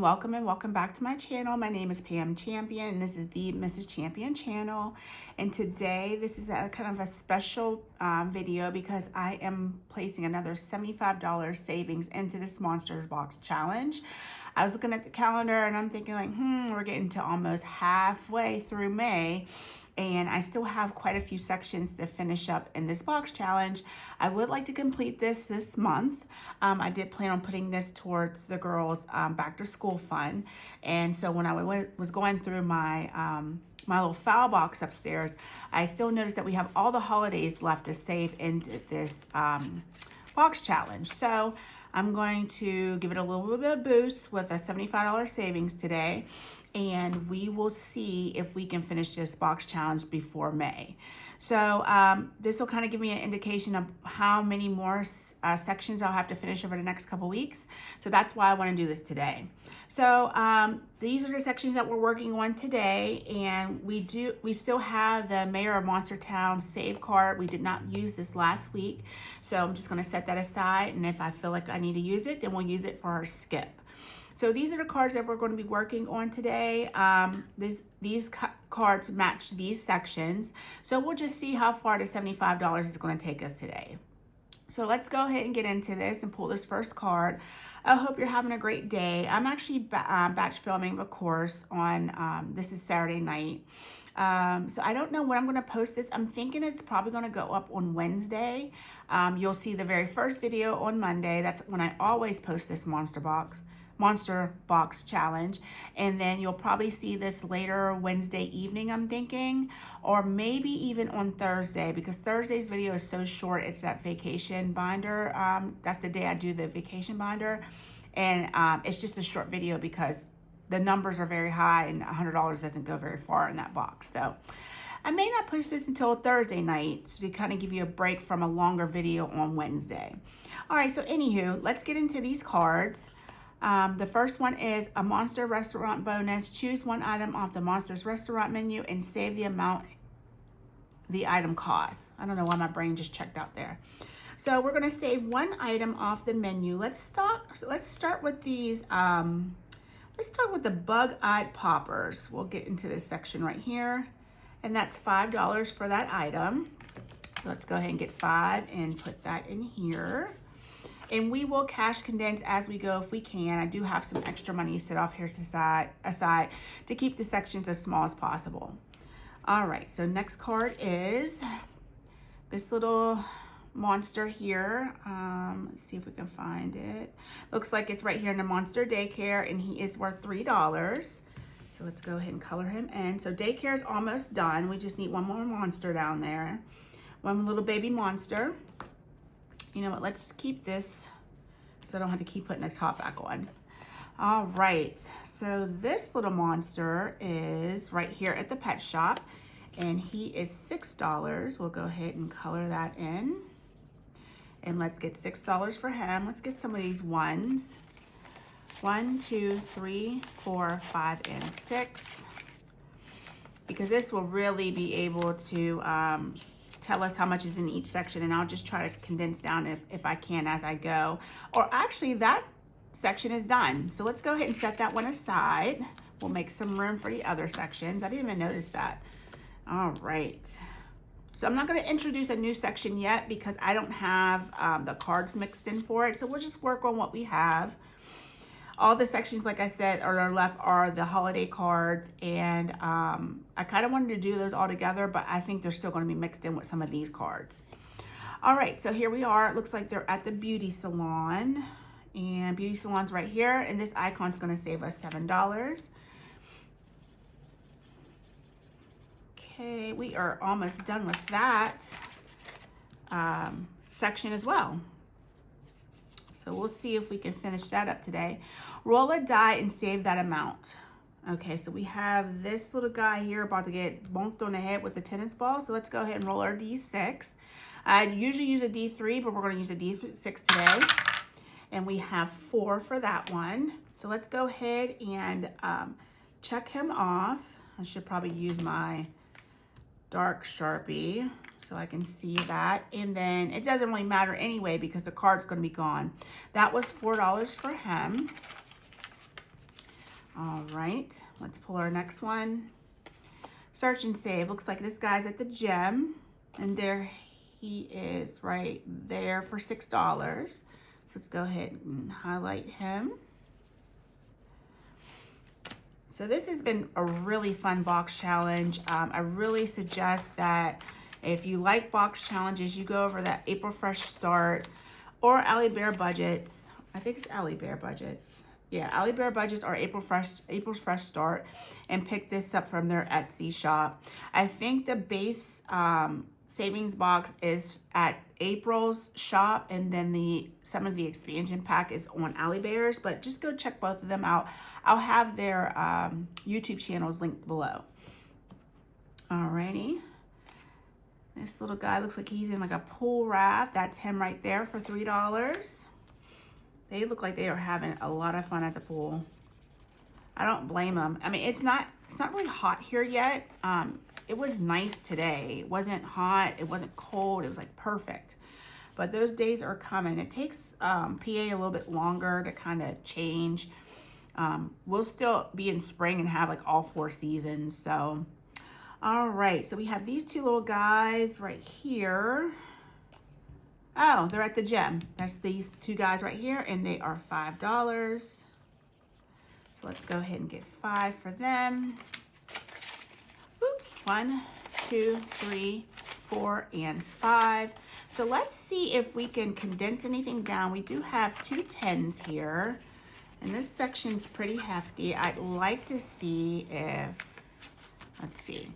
and welcome back to my channel. My name is Pam Champion and this is the Mrs. Champion channel. And today this is a kind of a special video because I am placing another $75 savings into this Monster Box Challenge. I was looking at the calendar and I'm thinking like, we're getting to almost halfway through May. And I still have quite a few sections to finish up in this box challenge. I would like to complete this month. I did plan on putting this towards the girls' back to school fund. And so when I was going through my my little file box upstairs, I still noticed that we have all the holidays left to save into this box challenge. So I'm going to give it a little bit of boost with a $75 savings today, and we will see if we can finish this box challenge before May. So this will kind of give me an indication of how many more sections I'll have to finish over the next couple weeks. So that's why I want to do this today. So these are the sections that we're working on today, and we still have the Mayor of Monstertown save card. We did not use this last week, so I'm just going to set that aside, and if I feel like I need to use it, then we'll use it for our skip. So these are the cards that we're going to be working on today. These cards match these sections. So we'll just see how far the $75 is going to take us today. So let's go ahead and get into this and pull this first card. I hope you're having a great day. I'm actually batch filming a course on, this is Saturday night. So I don't know when I'm going to post this. I'm thinking it's probably going to go up on Wednesday. You'll see the very first video on Monday. That's when I always post this Monster Box Challenge, and then you'll probably see this later Wednesday evening, I'm thinking, or maybe even on Thursday, because Thursday's video is so short. It's that vacation binder. That's the day I do the vacation binder, and it's just a short video because the numbers are very high and $100 doesn't go very far in that box. So I may not push this until Thursday night to kind of give you a break from a longer video on Wednesday. All right, so anywho, let's get into these cards. The first one is a Monster Restaurant bonus. Choose one item off the Monster's Restaurant menu and save the amount the item costs. I don't know why my brain just checked out there. So we're going to save one item off the menu. Let's start with these. Let's start with the bug-eyed poppers. We'll get into this section right here, and that's $5 for that item. So let's go ahead and get 5 and put that in here. And we will cash condense as we go if we can. I do have some extra money set off here aside to keep the sections as small as possible. All right, so next card is this little monster here. Let's see if we can find it. Looks like it's right here in the Monster Daycare, and he is worth $3. So let's go ahead and color him in. So daycare is almost done. We just need one more monster down there. One little baby monster. You know what, let's keep this so I don't have to keep putting the top back on. All right, so this little monster is right here at the pet shop, and he is $6. We'll go ahead and color that in. And let's get $6 for him. Let's get some of these ones. 1, 2, 3, 4, 5, and 6. Because this will really be able to tell us how much is in each section, and I'll just try to condense down if I can as I go. Or actually, that section is done. So let's go ahead and set that one aside. We'll make some room for the other sections. I didn't even notice that. All right. So I'm not going to introduce a new section yet because I don't have the cards mixed in for it. So we'll just work on what we have. All the sections, like I said, are left are the holiday cards, and I kind of wanted to do those all together, but I think they're still going to be mixed in with some of these cards. All right, so here we are. It looks like they're at the beauty salon, and beauty salon's right here, and this icon's going to save us $7. Okay, we are almost done with that section as well. So we'll see if we can finish that up today. Roll a die and save that amount. Okay, so we have this little guy here about to get bonked on the head with the tennis ball. So let's go ahead and roll our D6. I usually use a D3, but we're going to use a D6 today. And we have 4 for that one. So let's go ahead and check him off. I should probably use my dark Sharpie so I can see that. And then it doesn't really matter anyway because the card's going to be gone. That was $4 for him. All right, let's pull our next one. Search and save. Looks like this guy's at the gym, and there he is right there for $6. So let's go ahead and highlight him. So this has been a really fun box challenge. I really suggest that if you like box challenges, you go over that April Fresh Start or Allie Bear Budgets. I think it's Allie Bear Budgets. Yeah, Allie Bear Budgets or April Fresh Start, and pick this up from their Etsy shop. I think the base savings box is at April's shop, and then some of the expansion pack is on Allie Bear's, but just go check both of them out. I'll have their YouTube channels linked below. Alrighty. This little guy looks like he's in like a pool raft. That's him right there for $3. They look like they are having a lot of fun at the pool. I don't blame them. I mean, it's not really hot here yet. It was nice today. It wasn't hot. It wasn't cold. It was like perfect. But those days are coming. It takes PA a little bit longer to kind of change. We'll still be in spring and have like all 4 seasons. So, all right. So we have these two little guys right here. Oh, they're at the gym. That's these two guys right here, and they are $5. So let's go ahead and get 5 for them. Oops, 1, 2, 3, 4, and 5. So let's see if we can condense anything down. We do have 2 10s here, and this section's pretty hefty. I'd like to see if, let's see,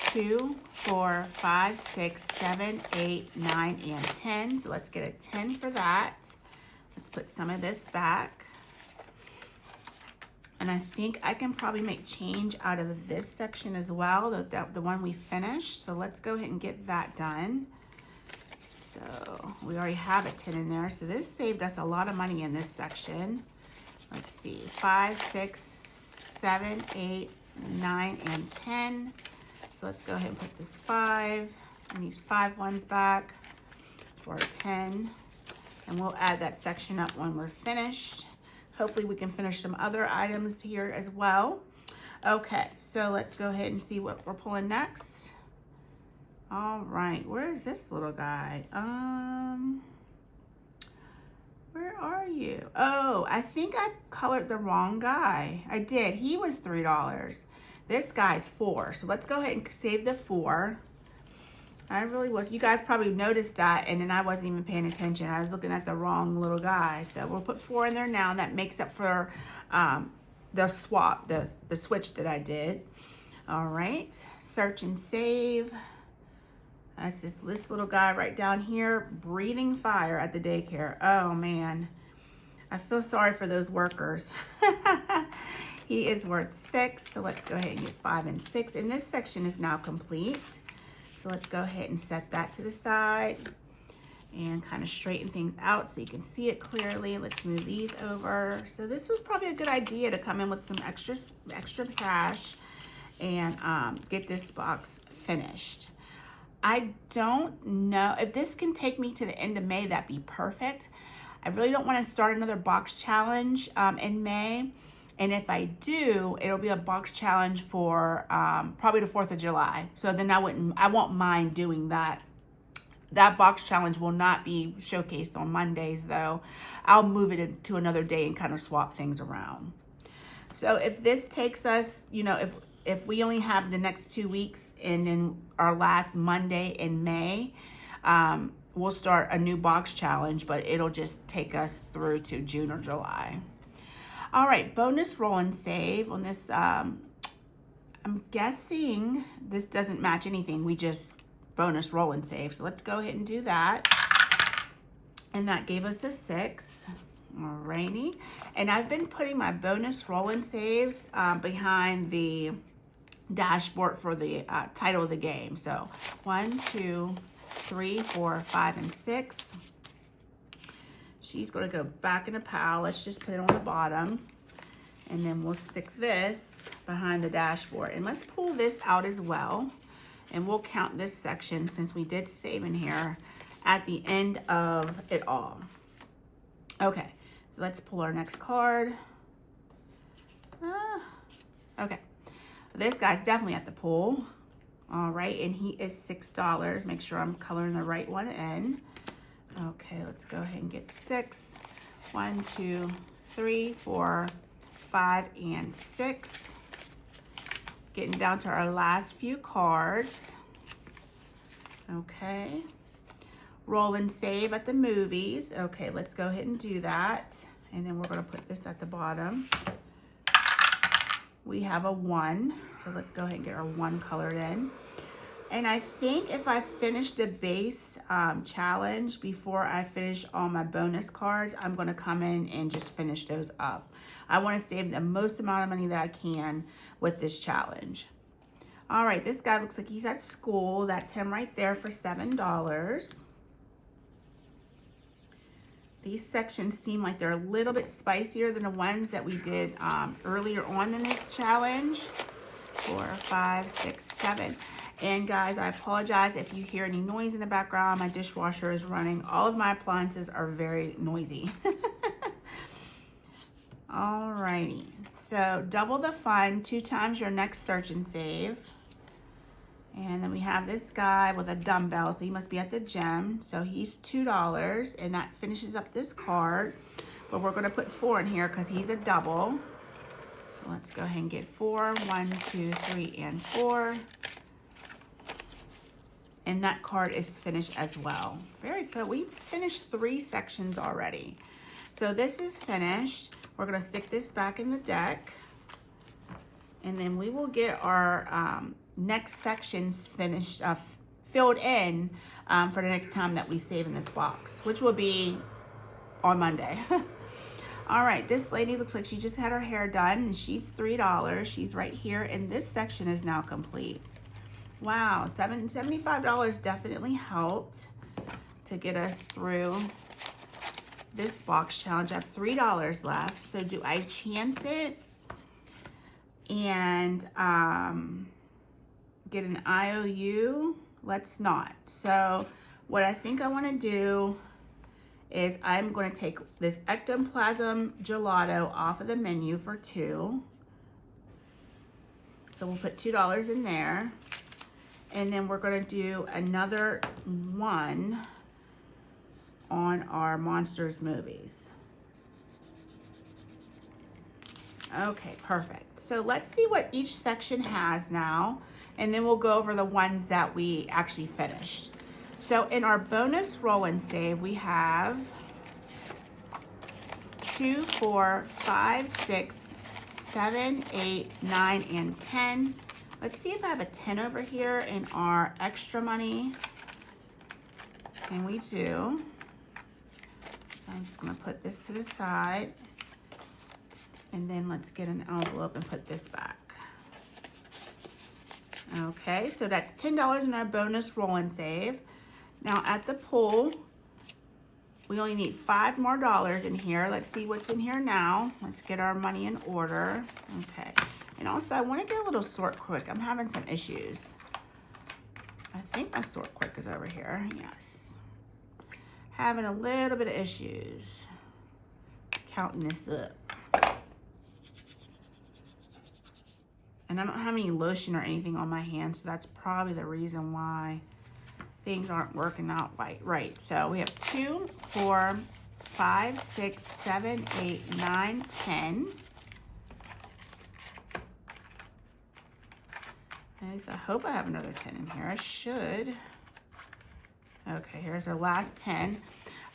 2, 4, 5, 6, 7, 8, 9, and 10. So let's get a 10 for that. Let's put some of this back. And I think I can probably make change out of this section as well, the one we finished. So let's go ahead and get that done. So we already have a 10 in there. So this saved us a lot of money in this section. Let's see, 5, 6, 7, 8, 9, and 10. So let's go ahead and put this 5 and these 5 ones back for a 10. And we'll add that section up when we're finished. Hopefully we can finish some other items here as well. Okay, so let's go ahead and see what we're pulling next. All right, where is this little guy? Where are you? Oh, I think I colored the wrong guy. I did. He was $3. This guy's $4. So let's go ahead and save the 4. I really was. You guys probably noticed that, and then I wasn't even paying attention. I was looking at the wrong little guy. So we'll put 4 in there now, and that makes up for the swap, the switch that I did. All right, search and save. That's just this little guy right down here, breathing fire at the daycare. Oh man, I feel sorry for those workers. He is worth 6, so let's go ahead and get 5 and 6. And this section is now complete. So let's go ahead and set that to the side and kind of straighten things out so you can see it clearly. Let's move these over. So this was probably a good idea to come in with some extra cash and get this box finished. I don't know if this can take me to the end of May. That'd be perfect. I really don't want to start another box challenge in May. And if I do, it'll be a box challenge for probably the 4th of July. So then I won't mind doing that. That box challenge will not be showcased on Mondays though. I'll move it to another day and kind of swap things around. So if this takes us, you know, if we only have the next 2 weeks and then our last Monday in May, we'll start a new box challenge, but it'll just take us through to June or July. All right, bonus roll and save on this. I'm guessing this doesn't match anything. We just bonus roll and save. So let's go ahead and do that. And that gave us a 6. Alrighty. And I've been putting my bonus roll and saves behind the dashboard for the title of the game. So 1, 2, 3, 4, 5, and 6. She's going to go back in a pile. Let's just put it on the bottom. And then we'll stick this behind the dashboard. And let's pull this out as well. And we'll count this section, since we did save in here, at the end of it all. Okay, so let's pull our next card. Okay, this guy's definitely at the pool. All right, and he is $6. Make sure I'm coloring the right one in. Okay, let's go ahead and get 6. 1, 2, 3, 4, 5, and 6. Getting down to our last few cards. Okay. Roll and save at the movies. Okay, let's go ahead and do that. And then we're going to put this at the bottom. We have a 1, so let's go ahead and get our 1 colored in. And I think if I finish the base challenge before I finish all my bonus cards, I'm going to come in and just finish those up. I want to save the most amount of money that I can with this challenge. All right, this guy looks like he's at school. That's him right there for $7. These sections seem like they're a little bit spicier than the ones that we did earlier on in this challenge. 4, 5, 6, 7. And guys, I apologize if you hear any noise in the background. My dishwasher is running. All of my appliances are very noisy. Alrighty, so double the fun, 2 times your next search and save. And then we have this guy with a dumbbell, so he must be at the gym. So he's $2, and that finishes up this card. But we're gonna put 4 in here because he's a double. So let's go ahead and get 4, 1, 2, 3, and 4. And that card is finished as well. Very good. We've finished 3 sections already. So this is finished. We're going to stick this back in the deck. And then we will get our next sections finished, filled in for the next time that we save in this box, which will be on Monday. All right, this lady looks like she just had her hair done, and she's $3. She's right here, and this section is now complete. Wow, $75 definitely helped to get us through this box challenge. I have $3 left. So do I chance it and get an IOU? Let's not. So what I think I want to do is I'm going to take this ectoplasm gelato off of the menu for 2. So we'll put $2 in there. And then we're going to do another 1 on our Monsters movies. Okay, perfect. So let's see what each section has now, and then we'll go over the ones that we actually finished. So in our bonus roll and save, we have 2, 4, 5, 6, 7, 8, 9, and 10. Let's see if I have a 10 over here in our extra money. And we do. So I'm just gonna put this to the side. And then let's get an envelope and put this back. Okay, so that's $10 in our bonus roll and save. Now at the pool, we only need $5 more in here. Let's see what's in here now. Let's get our money in order. Okay. And also, I want to get a little sort quick. I'm having some issues. I think my sort quick is over here. Yes. Having a little bit of issues counting this up. And I don't have any lotion or anything on my hands, so that's probably the reason why things aren't working out right. So we have 2, 4, 5, 6, 7, 8, 9, 10. Okay, so I hope I have another 10 in here. I should. Okay, here's our last 10.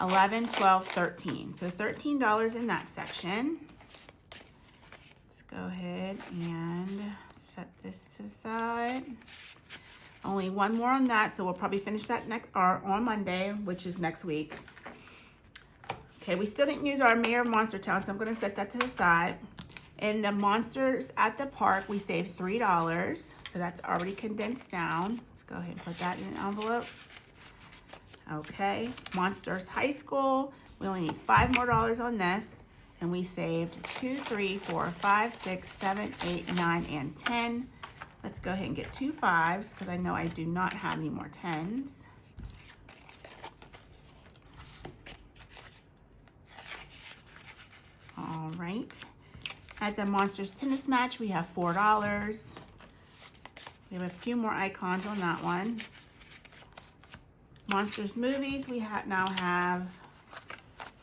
11, 12, 13. So $13 in that section. Let's go ahead and set this aside. Only 1 more on that, so we'll probably finish that on Monday, which is next week. Okay, we still didn't use our Mayor of Monster Town, so I'm going to set that to the side. In the Monsters at the Park, we saved $3, so that's already condensed down. Let's go ahead and put that in an envelope. Okay, Monsters High School, we only need $5 more on this, and we saved 2, 3, 4, 5, 6, 7, 8, 9, and 10. Let's go ahead and get 2 5s because I know I do not have any more 10s. All right. At the Monsters Tennis Match, we have $4. We have a few more icons on that one. Monsters Movies, we now have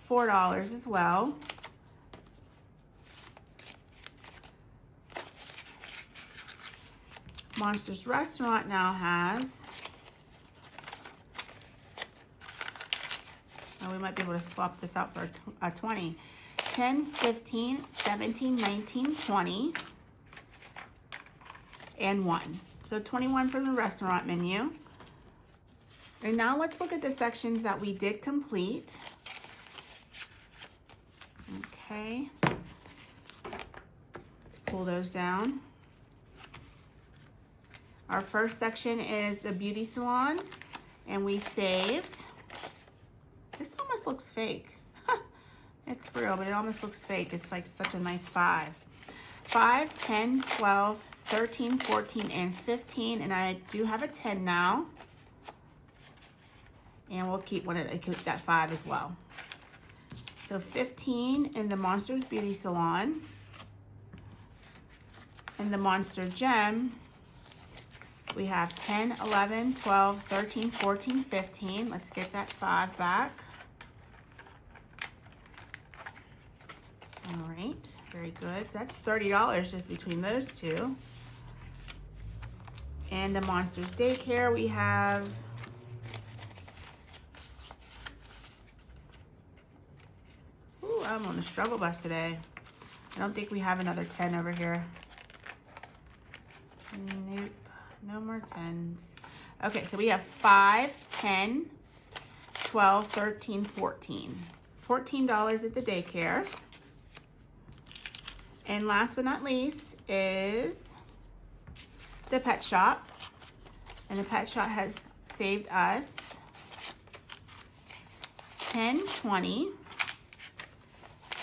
$4 as well. Monsters Restaurant now has, we might be able to swap this out for a 20. 10, 15, 17, 19, 20, and 1. So 21 from the restaurant menu. And now let's look at the sections that we did complete. Okay. Let's pull those down. Our first section is the beauty salon, and we saved. This almost looks fake. It's real, but it almost looks fake. It's like such a nice 5. 5, 10, 12, 13, 14, and 15. And I do have a 10 now. And we'll keep that 5 as well. So 15 in the Monsters Beauty Salon. In the Monster Gem, we have 10, 11, 12, 13, 14, 15. Let's get that 5 back. All right, very good. So that's $30 just between those two. And the Monsters Daycare, we have I'm on the struggle bus today. I don't think we have another 10 over here. Nope, no more 10s. Okay, so we have 5, 10, 12, 13, 14. $14 at the daycare. And last but not least is the pet shop. And the pet shop has saved us 10, 20,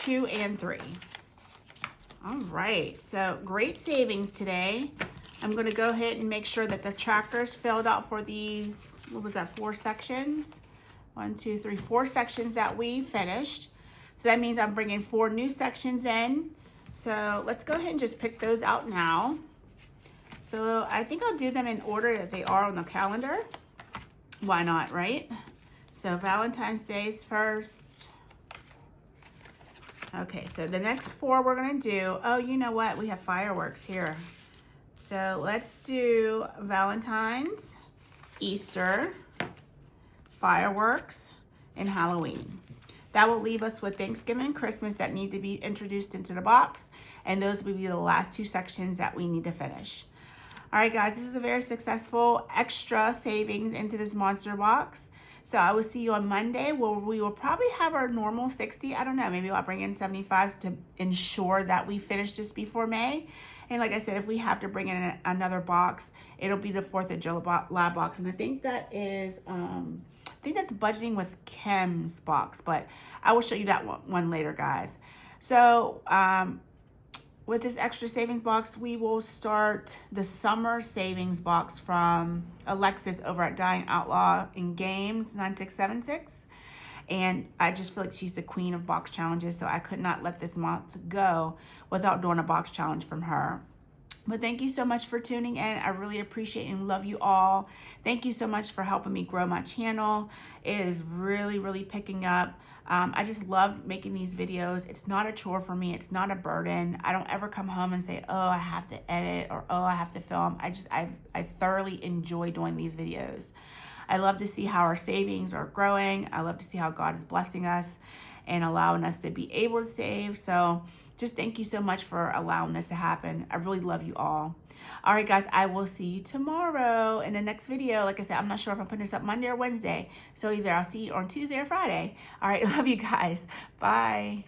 2, and 3. All right, so great savings today. I'm gonna go ahead and make sure that the tracker's filled out for these, what was that, 4 sections? 1, 2, 3, 4 sections that we finished. So that means I'm bringing 4 new sections in. So let's go ahead and just pick those out now. So I think I'll do them in order that they are on the calendar. Why not, right? So Valentine's Day is first. Okay, so the next 4 we're gonna do, oh, you know what? We have fireworks here. So let's do Valentine's, Easter, fireworks, and Halloween. That will leave us with Thanksgiving and Christmas that need to be introduced into the box. And those will be the last 2 sections that we need to finish. All right, guys, this is a very successful extra savings into this monster box. So I will see you on Monday where we will probably have our normal 60. I don't know, maybe I'll bring in 75 to ensure that we finish this before May. And like I said, if we have to bring in another box, it'll be the 4th of July box. And I think that is, I think that's budgeting with Kim's box, but I will show you that one later, guys. So with this extra savings box, we will start the summer savings box from Alexis over at Dying Outlaw in Games 9676. And I just feel like she's the queen of box challenges, so I could not let this month go without doing a box challenge from her. But thank you so much for tuning in. I really appreciate and love you all. Thank you so much for helping me grow my channel. It is really, really picking up. I just love making these videos. It's not a chore for me. It's not a burden. I don't ever come home and say, oh, I have to edit, or oh, I have to film. I thoroughly enjoy doing these videos. I love to see how our savings are growing. I love to see how God is blessing us and allowing us to be able to save. So just thank you so much for allowing this to happen. I really love you all. All right, guys, I will see you tomorrow in the next video. Like I said, I'm not sure if I'm putting this up Monday or Wednesday. So either I'll see you on Tuesday or Friday. All right, love you guys. Bye.